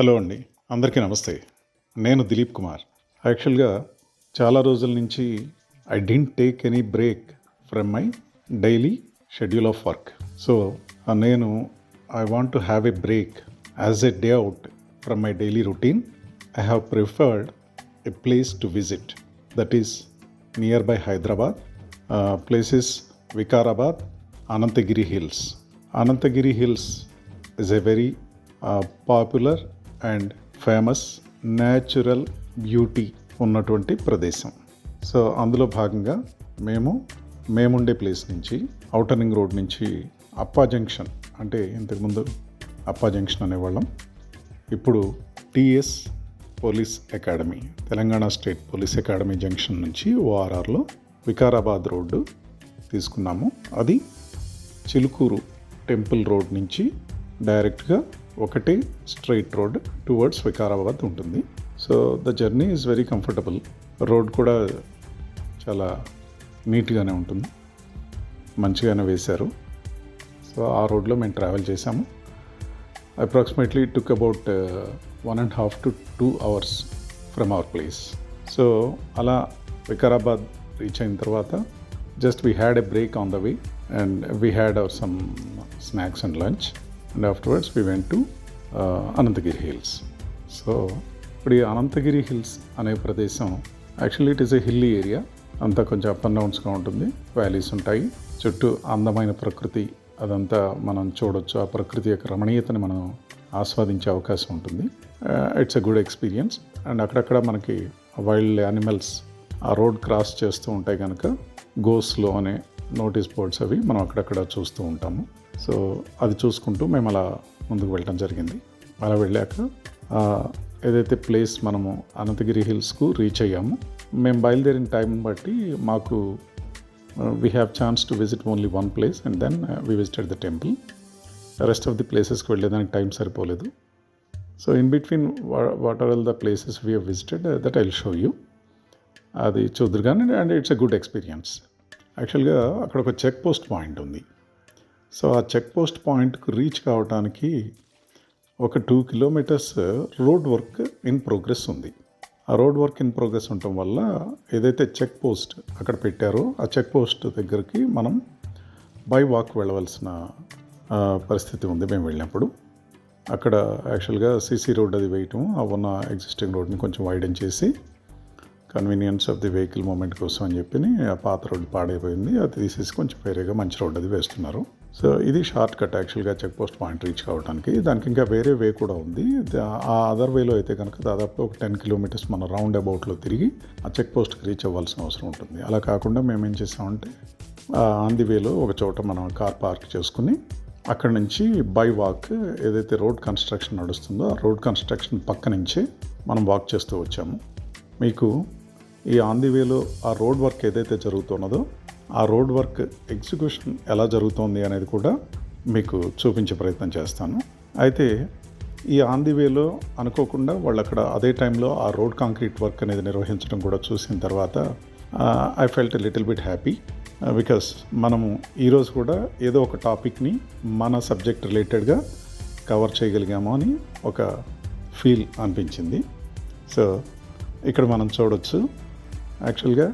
Hello అండి, అందరికీ నమస్తే. నేను దిలీప్ కుమార్. యాక్చువల్గా చాలా రోజుల నుంచి I didn't take any break from my daily schedule of work. So నేను I want to have a break as a day out from my daily routine. I have preferred a place to visit that is nearby Hyderabad. Place is Vikarabad, Ananthagiri hills. Ananthagiri hills is a very popular and famous natural beauty ఉన్నటువంటి ప్రదేశం. So అందులో భాగంగా మేముండే place నుంచి outer ring road నుంచి అప్పా junction, అంటే ఇంతకుముందు అప్పా జంక్షన్ అనేవాళ్ళం, ఇప్పుడు TS police academy, Telangana state police academy junction నుంచి ఓఆర్ఆర్లో వికారాబాద్ రోడ్డు తీసుకున్నాము. అది చిలుకూరు టెంపుల్ రోడ్ నుంచి డైరెక్ట్గా ఒకటే స్ట్రైట్ రోడ్ టువర్డ్స్ వికారాబాద్ ఉంటుంది. So the journey is very comfortable. Road కూడా చాలా నీట్గానే ఉంటుంది, మంచిగానే వేశారు. సో ఆ రోడ్లో మేము ట్రావెల్ చేశాము. Approximately took about 1.5 to 2 hours from our place. So అలా వికారాబాద్ రీచ్ అయిన తర్వాత just we had a break on the way and we had our some snacks and lunch. And afterwards we went to Anantagiri hills. So ఇప్పుడు ఈ Anantagiri hills అనే ప్రదేశం actually it is a hilly area. అంతా కొంచెం up and డౌన్స్గా ఉంటుంది, valleys ఉంటాయి, చుట్టూ అందమైన ప్రకృతి అదంతా మనం చూడొచ్చు. ఆ ప్రకృతి యొక్క రమణీయతని మనం ఆస్వాదించే అవకాశం ఉంటుంది. It's a good experience. And అక్కడక్కడ మనకి వైల్డ్ యానిమల్స్ ఆ రోడ్ క్రాస్ చేస్తూ ఉంటాయి కనుక గో స్లో అనే నోటీస్ బోర్డ్స్ అవి మనం అక్కడక్కడ చూస్తూ ఉంటాము. సో అది చూసుకుంటూ మేము అలా ముందుకు వెళ్ళడం జరిగింది. అలా వెళ్ళాక ఏదైతే ప్లేస్ మనము అనంతగిరి హిల్స్కు రీచ్ అయ్యాము, మేము బయలుదేరిన టైం బట్టి మాకు we have chance to visit only one place and then we visited the temple. Rest of the ప్లేసెస్కి వెళ్ళేదానికి టైం సరిపోలేదు. So in between what are all the places we have visited that I will show you. అది చూద్దరు కానీ, and it's a good experience. యాక్చువల్గా అక్కడ ఒక check post point ఉంది. సో ఆ చెక్ పోస్ట్ పాయింట్కు రీచ్ కావడానికి ఒక 2 kilometers road work in progress ఉంది. ఆ రోడ్ వర్క్ ఇన్ ప్రోగ్రెస్ ఉండటం వల్ల ఏదైతే చెక్ పోస్ట్ అక్కడ పెట్టారో ఆ చెక్ పోస్ట్ దగ్గరికి మనం బై వాక్ వెళ్ళవలసిన పరిస్థితి ఉంది. మేము వెళ్ళినప్పుడు అక్కడ యాక్చువల్గా సీసీ రోడ్ అది వేయటం, ఆ ఉన్న ఎగ్జిస్టింగ్ రోడ్ని కొంచెం వైడెన్ చేసి convenience of the vehicle movement కోసం అని చెప్పి ఆ పాత రోడ్డు పాడైపోయింది, అది తీసేసి కొంచెం వేరేగా మంచి రోడ్ అది వేస్తున్నారు. సో ఇది షార్ట్ కట్ యాక్చువల్గా చెక్ పోస్ట్ పాయింట్ రీచ్ కావడానికి. దానికి ఇంకా వేరే వే కూడా ఉంది. ఆ అదర్ వేలో అయితే కనుక దాదాపు ఒక 10 kilometers మన రౌండ్ అబౌట్లో తిరిగి ఆ చెక్ పోస్ట్కి రీచ్ అవ్వాల్సిన అవసరం ఉంటుంది. అలా కాకుండా మేము ఏం చేసామంటే ఆన్ ది వేలో ఒక చోట మనం కార్ పార్క్ చేసుకుని అక్కడ నుంచి బై వాక్ ఏదైతే రోడ్ కన్స్ట్రక్షన్ నడుస్తుందో ఆ రోడ్ కన్స్ట్రక్షన్ పక్క నుంచి మనం వాక్ చేస్తూ వచ్చాము. మీకు ఈ ఆన్ ది వేలో ఆ రోడ్ వర్క్ ఏదైతే జరుగుతున్నదో ఆ రోడ్ వర్క్ ఎగ్జిక్యూషన్ ఎలా జరుగుతోంది అనేది కూడా మీకు చూపించే ప్రయత్నం చేస్తాను. అయితే ఈ ఆన్ ది వేలో అనుకోకుండా వాళ్ళు అక్కడ అదే టైంలో ఆ రోడ్ కాంక్రీట్ వర్క్ అనేది నిర్వహించడం కూడా చూసిన తర్వాత I felt little bit happy. Because మనము ఈరోజు కూడా ఏదో ఒక టాపిక్ని మన సబ్జెక్ట్ రిలేటెడ్గా కవర్ చేయగలిగాము అని ఒక ఫీల్ అనిపించింది. సో ఇక్కడ మనం చూడొచ్చు యాక్చువల్గా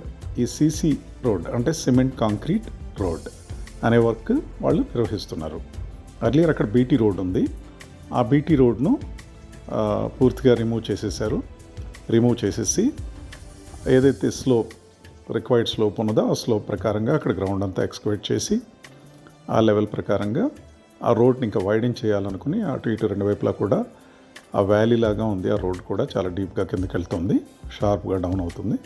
ఈ సీసీ రోడ్ అంటే సిమెంట్ కాంక్రీట్ రోడ్ అనే వర్క్ వాళ్ళు నిర్వహిస్తున్నారు. అర్లియర్ అక్కడ బీటీ రోడ్ ఉంది, ఆ బీటీ రోడ్ను పూర్తిగా రిమూవ్ చేసేసారు. రిమూవ్ చేసేసి ఏదైతే స్లోప్ రిక్వైర్డ్ స్లోప్ ఉన్నదో ఆ స్లోప్ ప్రకారంగా అక్కడ గ్రౌండ్ అంతా ఎక్స్కవేట్ చేసి ఆ లెవెల్ ప్రకారంగా ఆ రోడ్ని ఇంకా వైడెన్ చేయాలనుకుని అటు ఇటు రెండు వైపులా కూడా ఆ వ్యాలీ లాగా ఉంది. ఆ రోడ్ కూడా చాలా డీప్గా కిందకి వెళ్తుంది, షార్ప్గా డౌన్ అవుతుంది.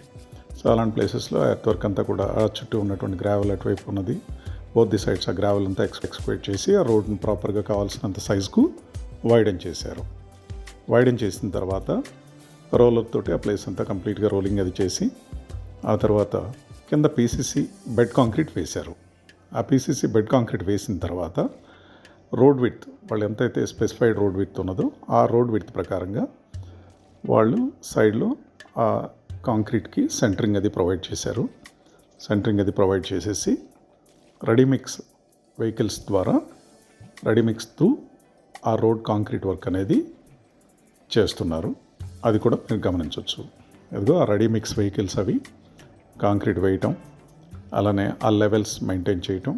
సో అలాంటి ప్లేసెస్లో ఎర్త్ వర్క్ అంతా కూడా ఆ చుట్టూ ఉన్నటువంటి గ్రావెల్ అటువైపు ఉన్నది, బోత్ ది సైడ్స్ ఆ గ్రావెల్ అంతా ఎక్స్పెక్ట్ చేసి ఆ రోడ్ని ప్రాపర్గా కావాల్సినంత సైజుకు వైడెన్ చేశారు. వైడెన్ చేసిన తర్వాత రోలర్ తోటి ఆ ప్లేస్ అంతా కంప్లీట్గా రోలింగ్ అది చేసి ఆ తర్వాత కింద పీసీసీ బెడ్ కాంక్రీట్ వేశారు. ఆ పీసీసీ బెడ్ కాంక్రీట్ వేసిన తర్వాత రోడ్ విడ్త్ వాళ్ళు ఎంతైతే స్పెసిఫైడ్ రోడ్ విడ్త్ ఉన్నదో ఆ రోడ్ విడ్త్ ప్రకారంగా వాళ్ళు సైడ్లో ఆ కాంక్రీట్కి సెంటరింగ్ అది ప్రొవైడ్ చేశారు. సెంటరింగ్ అది ప్రొవైడ్ చేసేసి రెడీమిక్స్ వెహికల్స్ ద్వారా రెడీమిక్స్ త్రూ ఆ రోడ్ కాంక్రీట్ వర్క్ అనేది చేస్తున్నారు. అది కూడా మీరు గమనించవచ్చు. ఇదిగో ఆ రెడీ మిక్స్ వెహికల్స్ అవి కాంక్రీట్ వేయటం, అలానే ఆ లెవెల్స్ మెయింటైన్ చేయటం,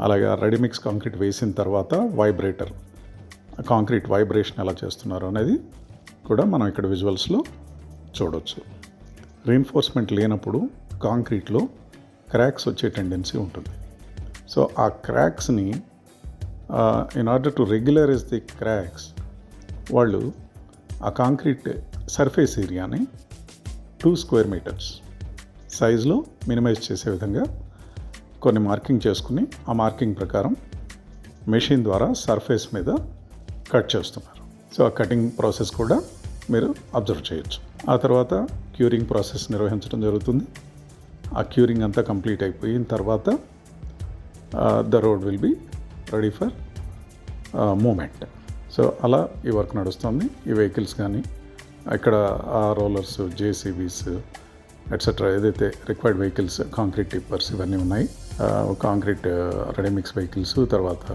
అలాగే రెడీ మిక్స్ కాంక్రీట్ వేసిన తర్వాత వైబ్రేటర్ కాంక్రీట్ వైబ్రేషన్ ఎలా చేస్తున్నారు అనేది కూడా మనం ఇక్కడ విజువల్స్లో చూడవచ్చు. రీఎన్ఫోర్స్మెంట్ లేనప్పుడు కాంక్రీట్లో క్రాక్స్ వచ్చే టెండెన్సీ ఉంటుంది. సో ఆ క్రాక్స్ని in order to regularize the cracks వాళ్ళు ఆ కాంక్రీట్ సర్ఫేస్ ఏరియాని 2 స్క్వేర్ మీటర్స్ సైజులో మినిమైజ్ చేసే విధంగా కొన్ని మార్కింగ్ చేసుకుని ఆ మార్కింగ్ ప్రకారం మెషిన్ ద్వారా సర్ఫేస్ మీద కట్ చేస్తున్నారు. సో ఆ కటింగ్ ప్రాసెస్ కూడా మీరు అబ్జర్వ్ చేయొచ్చు. ఆ తర్వాత క్యూరింగ్ ప్రాసెస్ నిర్వహించడం జరుగుతుంది. ఆ క్యూరింగ్ అంతా కంప్లీట్ అయిపోయిన తర్వాత the road will be ready for movement. So అలా ఈ వర్క్ నడుస్తుంది. ఈ వెహికల్స్ కానీ ఇక్కడ ఆ రోలర్స్, జేసీబీస్ ఎట్సెట్రా ఏదైతే రిక్వైర్డ్ వెహికల్స్, కాంక్రీట్ టిప్పర్స్ ఇవన్నీ ఉన్నాయి. కాంక్రీట్ రెడీమిక్స్ వెహికల్స్, తర్వాత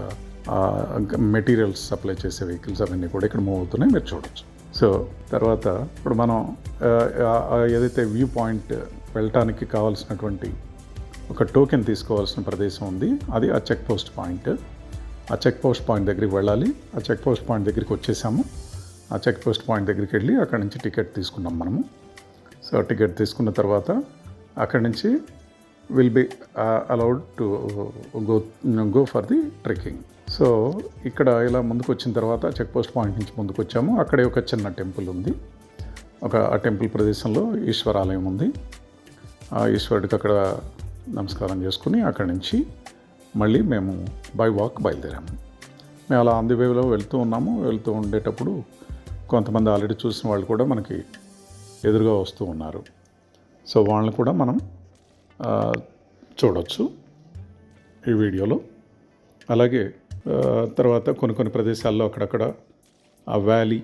మెటీరియల్స్ సప్లై చేసే వెహికల్స్ అవన్నీ కూడా ఇక్కడ మూవ్ అవుతున్నాయి, మీరు చూడవచ్చు. సో తర్వాత ఇప్పుడు మనం ఏదైతే వ్యూ పాయింట్ వెళ్ళటానికి కావాల్సినటువంటి ఒక టోకెన్ తీసుకోవాల్సిన ప్రదేశం ఉంది, అది ఆ చెక్ పోస్ట్ పాయింట్. ఆ చెక్ పోస్ట్ పాయింట్ దగ్గరికి వెళ్ళాలి. ఆ చెక్ పోస్ట్ పాయింట్ దగ్గరికి వచ్చేసాము. ఆ చెక్ పోస్ట్ పాయింట్ దగ్గరికి వెళ్ళి అక్కడి నుంచి టికెట్ తీసుకున్నాం మనము. సో టికెట్ తీసుకున్న తర్వాత అక్కడి నుంచి will be allowed to go for the trekking. So ఇక్కడ ఇలా ముందుకు వచ్చిన తర్వాత చెక్ పోస్ట్ పాయింట్ నుంచి ముందుకు వచ్చాము. అక్కడే ఒక చిన్న టెంపుల్ ఉంది. ఆ టెంపుల్ ప్రదేశంలో ఈశ్వరాలయం ఉంది. ఆ ఈశ్వరుడికి అక్కడ నమస్కారం చేసుకుని అక్కడి నుంచి మళ్ళీ మేము బై వాక్ బయలుదేరాము. మేము అలా ఆన్ ది వేలో వెళ్తూ ఉండేటప్పుడు కొంతమంది ఆల్రెడీ చూసిన వాళ్ళు కూడా మనకి ఎదురుగా వస్తూ ఉన్నారు. సో వాళ్ళని కూడా మనం చూడవచ్చు ఈ వీడియోలో. అలాగే తర్వాత కొన్ని ప్రదేశాల్లో అక్కడక్కడ ఆ వ్యాలీ,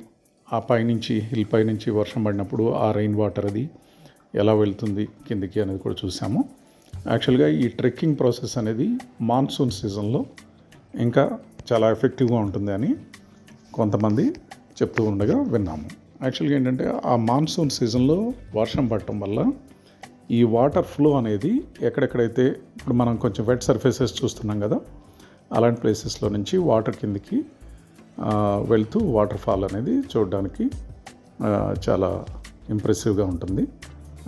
ఆ పైనుంచి హిల్ పైనుంచి వర్షం పడినప్పుడు ఆ రెయిన్ వాటర్ అది ఎలా వెళ్తుంది కిందికి అనేది కూడా చూసాము. యాక్చువల్గా ఈ ట్రెక్కింగ్ ప్రాసెస్ అనేది మాన్సూన్ సీజన్లో ఇంకా చాలా ఎఫెక్టివ్గా ఉంటుంది అని కొంతమంది చెప్తూ ఉండగా విన్నాము. యాక్చువల్గా ఏంటంటే ఆ మాన్సూన్ సీజన్లో వర్షం పడటం వల్ల ఈ వాటర్ ఫ్లో అనేది ఎక్కడెక్కడైతే ఇప్పుడు మనం కొంచెం వెట్ సర్ఫేసెస్ చూస్తున్నాం కదా, అలాంటి ప్లేసెస్లో నుంచి వాటర్ కిందికి వెళ్తూ వాటర్ ఫాల్ అనేది చూడడానికి చాలా ఇంప్రెసివ్గా ఉంటుంది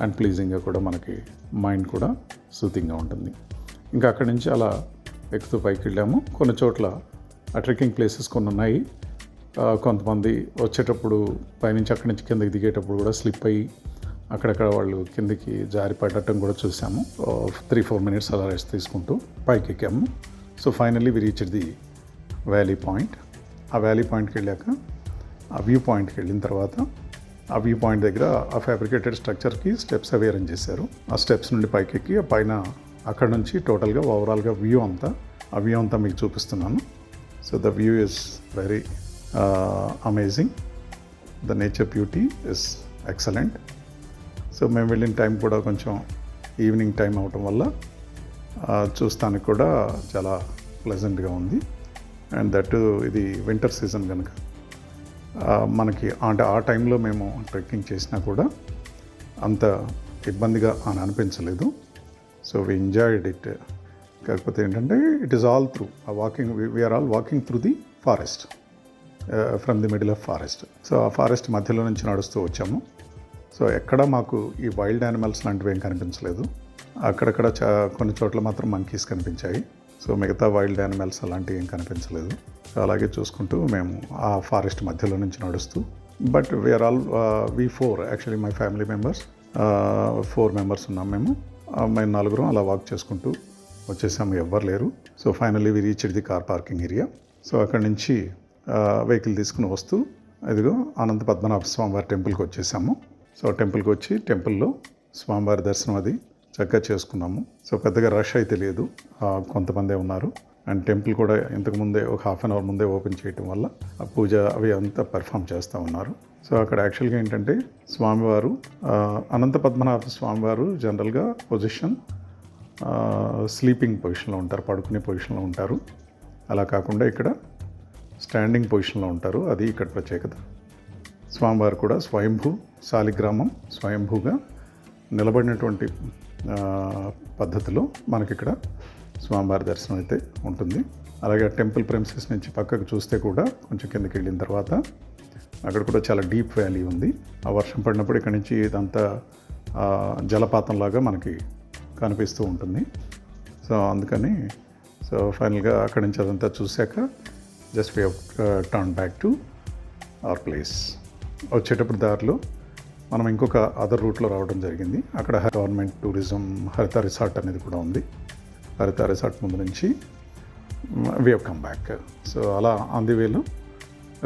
అండ్ ప్లీజింగ్గా కూడా, మనకి మైండ్ కూడా సూతింగ్గా ఉంటుంది. ఇంకా అక్కడి నుంచి అలా ఎక్కుతూ పైకి వెళ్ళాము. కొన్ని చోట్ల ఆ ట్రెక్కింగ్ ప్లేసెస్ కొన్ని ఉన్నాయి. కొంతమంది వచ్చేటప్పుడు పైనుంచి అక్కడి నుంచి కిందకి దిగేటప్పుడు కూడా స్లిప్ అయ్యి అక్కడక్కడ వాళ్ళు కిందికి జారి పడటం కూడా చూసాము. 3-4 మినిట్స్ అలా రెస్ట్ తీసుకుంటూ పైకి ఎక్కాము. So finally we reached the valley point. ఆ వ్యాలీ పాయింట్కి వెళ్ళాక ఆ వ్యూ పాయింట్కి వెళ్ళిన తర్వాత ఆ వ్యూ పాయింట్ దగ్గర ఆ ఫ్యాబ్రికేటెడ్ స్ట్రక్చర్కి స్టెప్స్ అవి అరేంజ్ చేశారు. ఆ స్టెప్స్ నుండి పైకి ఎక్కి ఆ పైన అక్కడ నుంచి టోటల్గా ఓవరాల్గా వ్యూ అంతా మీకు చూపిస్తున్నాను. So the view is very amazing. The nature beauty is excellent. So మేము వెళ్ళిన టైం కూడా కొంచెం ఈవినింగ్ టైం అవటం వల్ల చూస్తానికి కూడా చాలా ప్లెజెంట్గా ఉంది. అండ్ దట్ ఇది వింటర్ సీజన్ కనుక మనకి అంటే ఆ టైంలో మేము ట్రెక్కింగ్ చేసినా కూడా అంత ఇబ్బందిగా అని అనిపించలేదు. So we enjoyed it. కాకపోతే ఏంటంటే it is all through we are all walking through the forest, from the middle of forest. So ఆ ఫారెస్ట్ మధ్యలో నుంచి నడుస్తూ వచ్చాము. సో ఎక్కడ మాకు ఈ వైల్డ్ యానిమల్స్ లాంటివి ఏం కనిపించలేదు. అక్కడక్కడ కొన్ని చోట్ల మాత్రం మంకీస్ కనిపించాయి. సో మిగతా వైల్డ్ యానిమల్స్ అలాంటివి ఏం కనిపించలేదు. సో అలాగే చూసుకుంటూ మేము ఆ ఫారెస్ట్ మధ్యలో నుంచి నడుస్తూ, but we are all V4 actually my family members 4 members ఉన్నాం మేము. మేము 4 అలా వాక్ చేసుకుంటూ వచ్చేసాము, ఎవ్వరు లేరు. So finally we reached the car parking area. So అక్కడి నుంచి వెహికల్ తీసుకుని వస్తూ ఇదిగో అనంత పద్మనాభ స్వామివారి టెంపుల్కి వచ్చేసాము. సో టెంపుల్కి వచ్చి టెంపుల్లో స్వామివారి దర్శనం అది చక్కగా చేసుకున్నాము. సో పెద్దగా రష్ అయితే లేదు, కొంతమందే ఉన్నారు. అండ్ టెంపుల్ కూడా ఇంతకుముందే ఒక ½ అన్ అవర్ ముందే ఓపెన్ చేయటం వల్ల ఆ పూజ అవి అంతా పెర్ఫామ్ చేస్తూ ఉన్నారు. సో అక్కడ యాక్చువల్గా ఏంటంటే స్వామివారు అనంత పద్మనాభ స్వామివారు జనరల్గా పొజిషన్ స్లీపింగ్ పొజిషన్లో ఉంటారు, పడుకునే పొజిషన్లో ఉంటారు. అలా కాకుండా ఇక్కడ స్టాండింగ్ పొజిషన్లో ఉంటారు, అది ఇక్కడ ప్రత్యేకత. స్వామివారు కూడా స్వయంభూ శాలిగ్రామం స్వయంభూగా నిలబడినటువంటి పద్ధతిలో మనకిక్కడ స్వామివారి దర్శనం అయితే ఉంటుంది. అలాగే టెంపుల్ ప్రెమిసెస్ నుంచి పక్కకు చూస్తే కూడా కొంచెం కిందకి వెళ్ళిన తర్వాత అక్కడ కూడా చాలా డీప్ వ్యాలీ ఉంది. ఆ వర్షం పడినప్పుడు ఇక్కడ నుంచి ఇదంతా జలపాతంలాగా మనకి కనిపిస్తూ ఉంటుంది. సో అందుకని ఫైనల్గా అక్కడి నుంచి అదంతా చూశాక just we turn back to our place. వచ్చేటప్పుడు దారిలో మనం ఇంకొక అదర్ రూట్లో రావడం జరిగింది. అక్కడ గవర్నమెంట్ టూరిజం హరిత రిసార్ట్ అనేది కూడా ఉంది. హరిత రిసార్ట్ ముందు నుంచి we have come back. So అలా ఆన్ ది వేలో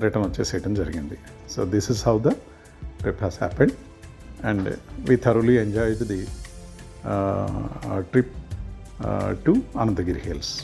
రిటర్న్ వచ్చేసేయడం జరిగింది. So this is how the trip has happened and we thoroughly enjoyed the trip to Anantagiri hills.